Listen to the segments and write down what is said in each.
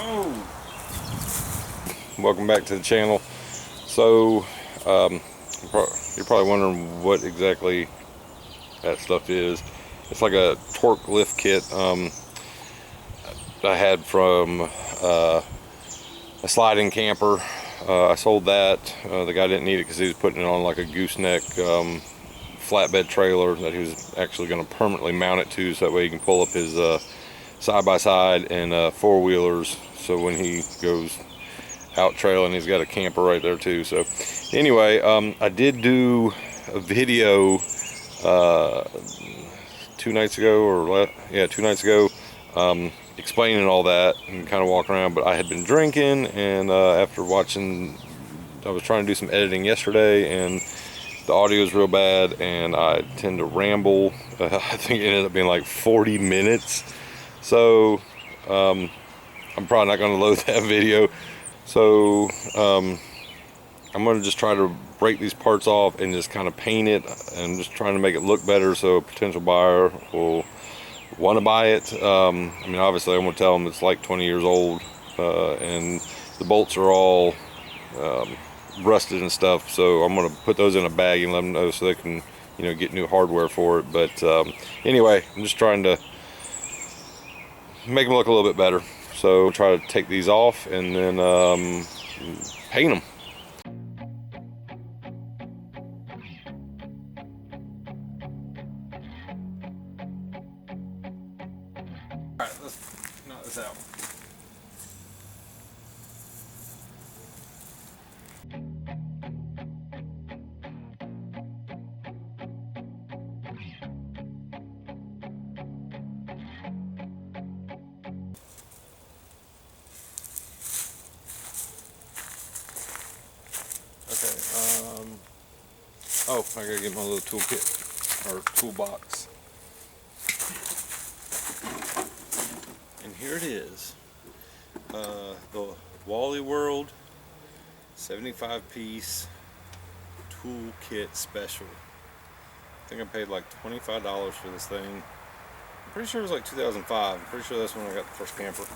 Oh, welcome back to the channel. So you're probably wondering what exactly that stuff is. It's like a Torklift kit I had from a sliding camper. I sold that. The guy didn't need it because he was putting it on like a gooseneck flatbed trailer that he was actually going to permanently mount it to, so that way he can pull up his side-by-side and four-wheelers, so when he goes out trailing he's got a camper right there too. So anyway, I did do a video 2 nights ago, or yeah, 2 nights ago, explaining all that and kind of walking around, but I had been drinking, and after watching, I was trying to do some editing yesterday, and the audio is real bad, and I tend to ramble. I think it ended up being like 40 minutes. So I'm probably not going to load that video. So I'm going to just try to break these parts off and just kind of paint it, and just trying to make it look better so a potential buyer will want to buy it. I mean, obviously I'm going to tell them it's like 20 years old, and the bolts are all rusted and stuff, so I'm going to put those in a bag and let them know so they can, you know, get new hardware for it. But anyway, I'm just trying to make them look a little bit better, so I'll try to take these off and then paint them. Alright, let's knock this out. Okay, oh, I gotta get my little toolkit, or toolbox. And here it is. The Wally World 75-piece toolkit special. I think I paid like $25 for this thing. I'm pretty sure it was like 2005. I'm pretty sure that's when I got the first camper.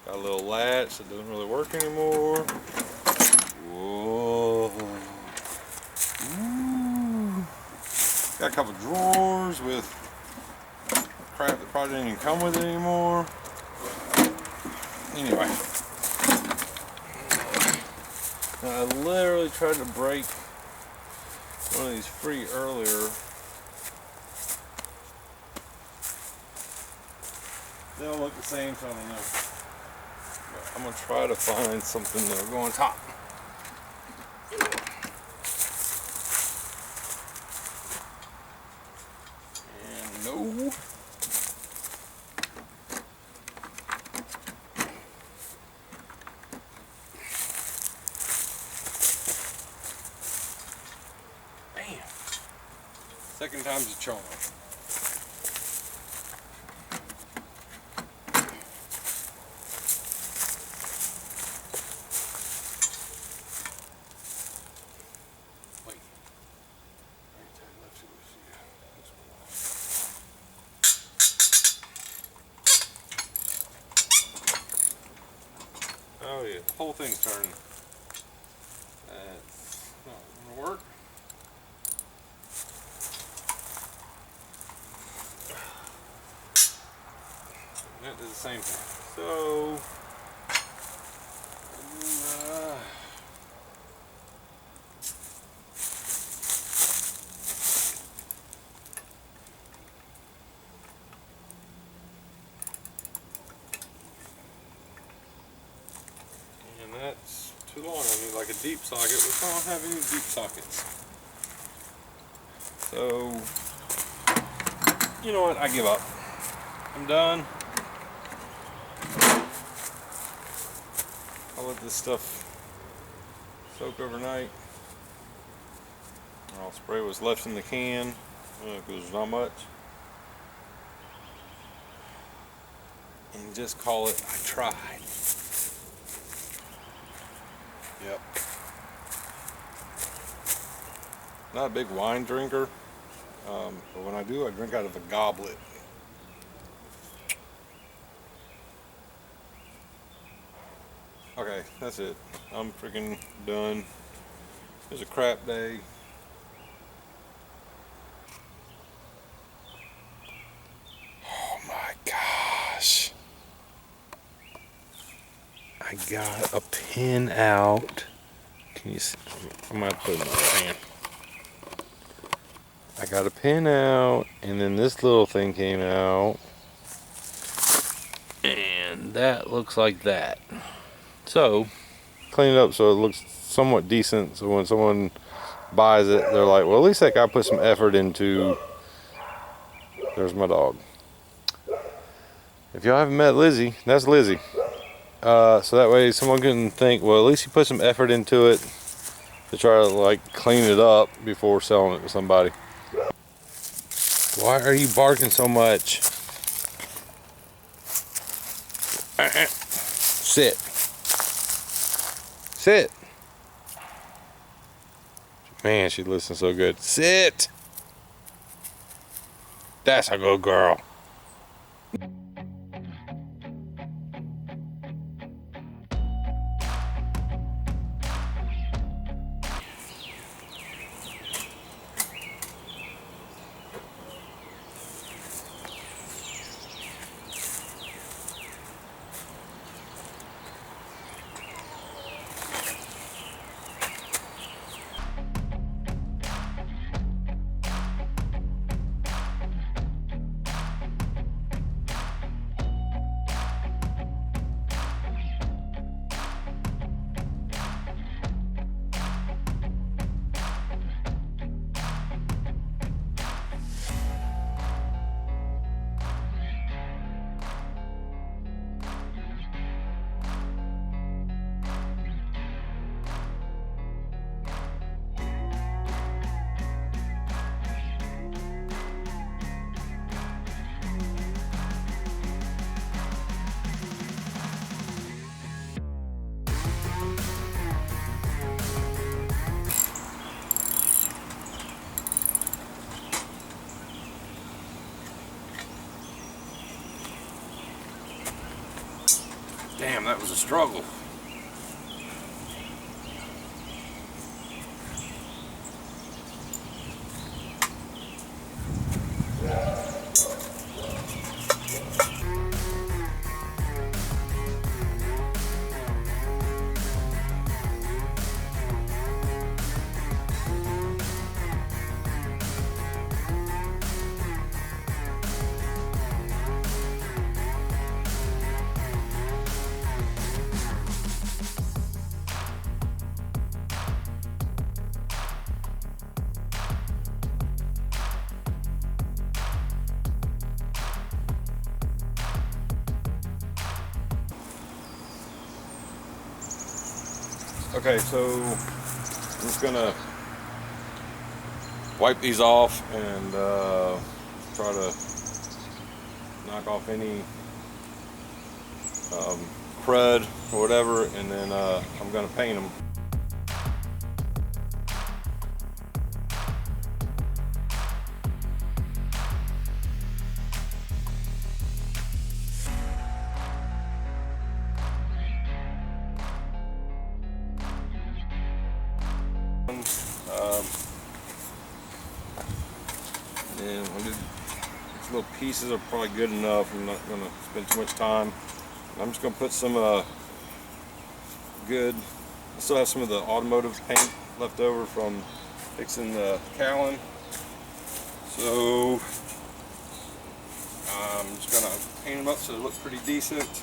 Got a little latch that doesn't really work anymore. Whoa. Ooh. Got a couple drawers with crap that probably didn't even come with it anymore. Anyway, I literally tried to break one of these free earlier. They all look the same, so I don't know. But I'm gonna try to find something that'll go on top. And no. Bam. Second time's a charm. Oh yeah, the whole thing's turning. That's not gonna work. That did the same thing. So and that's too long. I need like a deep socket, which I don't have any deep sockets. So, you know what? I give up. I'm done. I'll let this stuff soak overnight. I'll spray what's left in the can, because there's not much. And just call it, I tried. Yep. Not a big wine drinker, but when I do, I drink out of a goblet. Okay, that's it. I'm freaking done. It was a crap day. Oh my gosh. I got a pin out. Can you see? I might put it in my hand. I got a pin out, and then this little thing came out. And that looks like that. So, clean it up so it looks somewhat decent. So when someone buys it, they're like, well, at least that guy put some effort into. There's my dog. If y'all haven't met Lizzie, that's Lizzie. So that way someone can think, well, at least he put some effort into it to try to like clean it up before selling it to somebody. Why are you barking so much? Sit. Sit. Man, she listens so good. Sit. That's a good girl. Damn, that was a struggle. Okay, so I'm just gonna wipe these off and try to knock off any crud or whatever, and then I'm gonna paint them. And these little pieces are probably good enough. I'm not going to spend too much time. I'm just going to put some good. I still have some of the automotive paint left over from fixing the cowling. So I'm just going to paint them up so it looks pretty decent.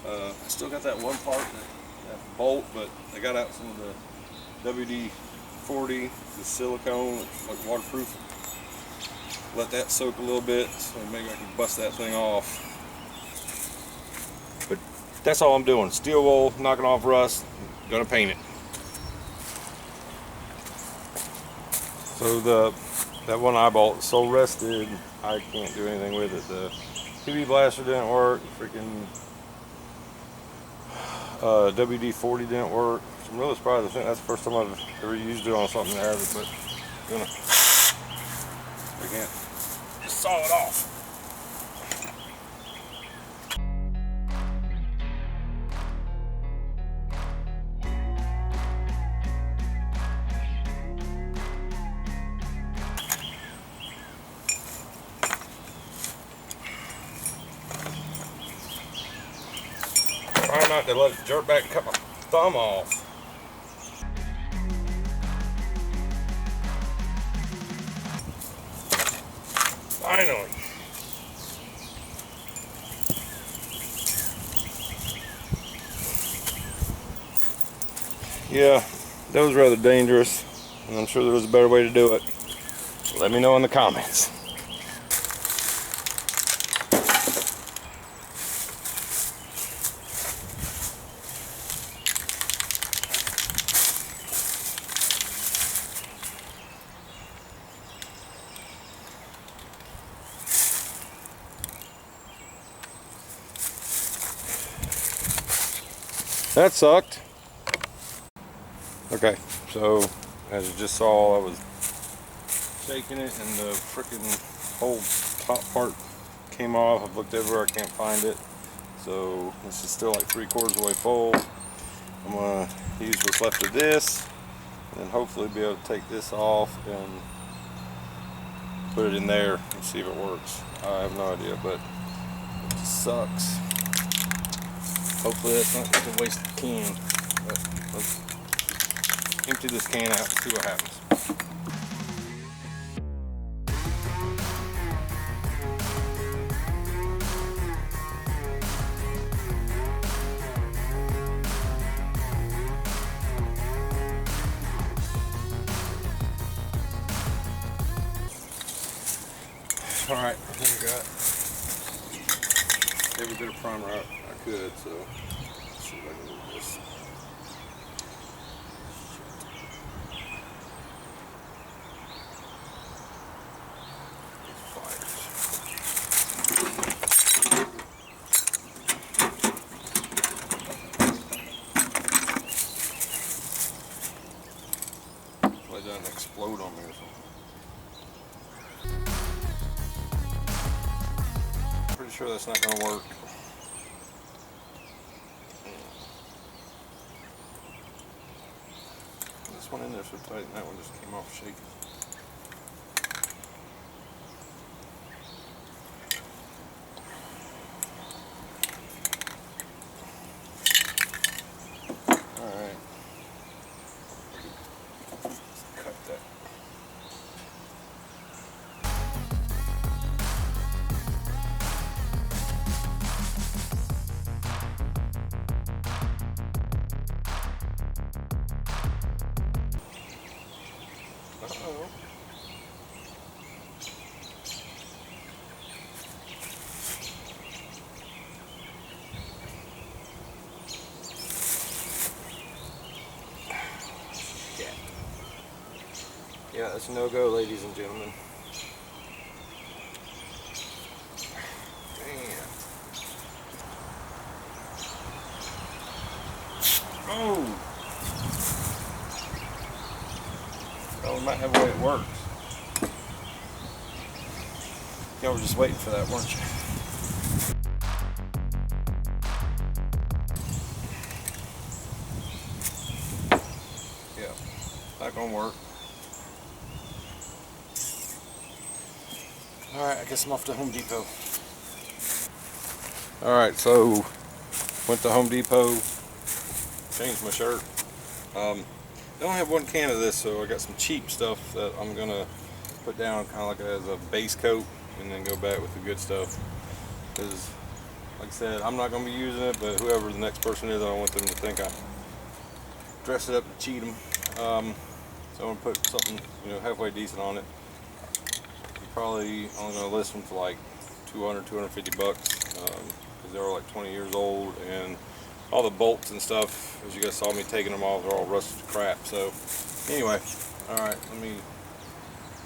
I still got that one part, that bolt, but I got out some of the WD-40, the silicone, like waterproof. Let that soak a little bit, so maybe I can bust that thing off. But that's all I'm doing. Steel wool, knocking off rust, gonna paint it. So that one eyeball is so rusted, I can't do anything with it. The PB blaster didn't work. Freaking WD-40 didn't work. So I'm really surprised. I think that's the first time I've ever used it on something that has it, but I can't just saw it off. Try not to let it jerk back and cut my thumb off. Finally. Yeah, that was rather dangerous, and I'm sure there was a better way to do it. Let me know in the comments. That sucked. Okay, so as you just saw, I was shaking it and the freaking whole top part came off. I've looked everywhere, I can't find it. So this is still like 3/4 of the way full. I'm gonna use what's left of this and then hopefully be able to take this off and put it in there and see if it works. I have no idea, but it just sucks. Hopefully that's not just a wasted can. But let's empty this can out and see what happens. Alright, I think I got every bit of primer I could, so let's see if I can do this. Hopefully it doesn't explode on me or something. Pretty sure that's not going to work. This one in there so tight, and that one just came off shaking. Alright. Cut that. Uh-oh. Yeah, that's a no-go, ladies and gentlemen. Damn. Oh! Well, we might have a way it works. Y'all were just waiting for that, weren't you? Yeah, not gonna work. Alright, I guess I'm off to Home Depot. Alright, so went to Home Depot, changed my shirt. I only have one can of this, so I got some cheap stuff that I'm gonna put down kind of like as a base coat and then go back with the good stuff. Because, like I said, I'm not gonna be using it, but whoever the next person is, I don't want them to think I dress it up to cheat them. So I'm gonna put something, halfway decent on it. Probably only going to list them for like 200, 250 bucks because they're all like 20 years old, and all the bolts and stuff, as you guys saw me taking them off, they're all rusted to crap. So anyway, all right, let me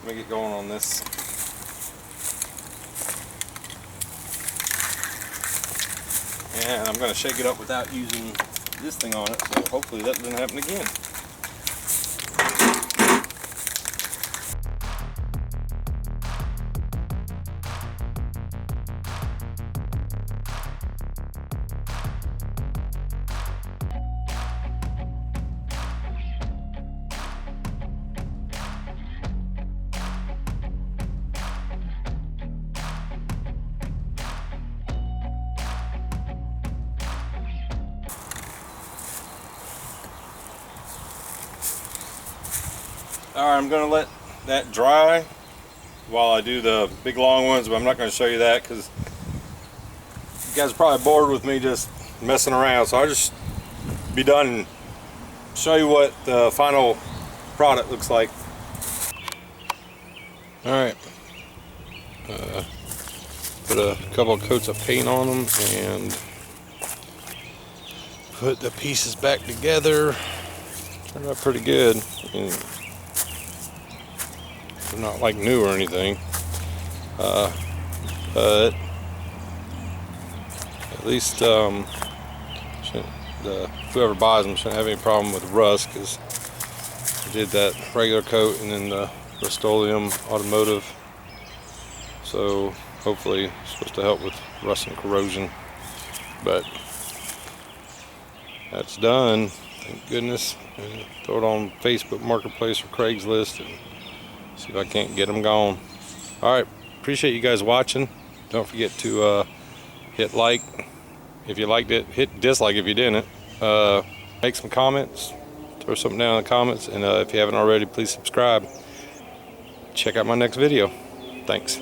get going on this. And I'm going to shake it up without using this thing on it, so hopefully that doesn't happen again. All right, I'm gonna let that dry while I do the big long ones, but I'm not gonna show you that because you guys are probably bored with me just messing around. So I'll just be done and show you what the final product looks like. All right, put a couple of coats of paint on them and put the pieces back together. Turned out pretty good. They're not like new or anything, but at least whoever buys them shouldn't have any problem with rust, because I did that regular coat and then the Rust-Oleum automotive, so hopefully it's supposed to help with rust and corrosion. But that's done, thank goodness. And throw it on Facebook Marketplace or Craigslist and see if I can't get them gone. Alright, appreciate you guys watching. Don't forget to hit like if you liked it, hit dislike if you didn't. Make some comments, throw something down in the comments, and if you haven't already, please subscribe. Check out my next video. Thanks.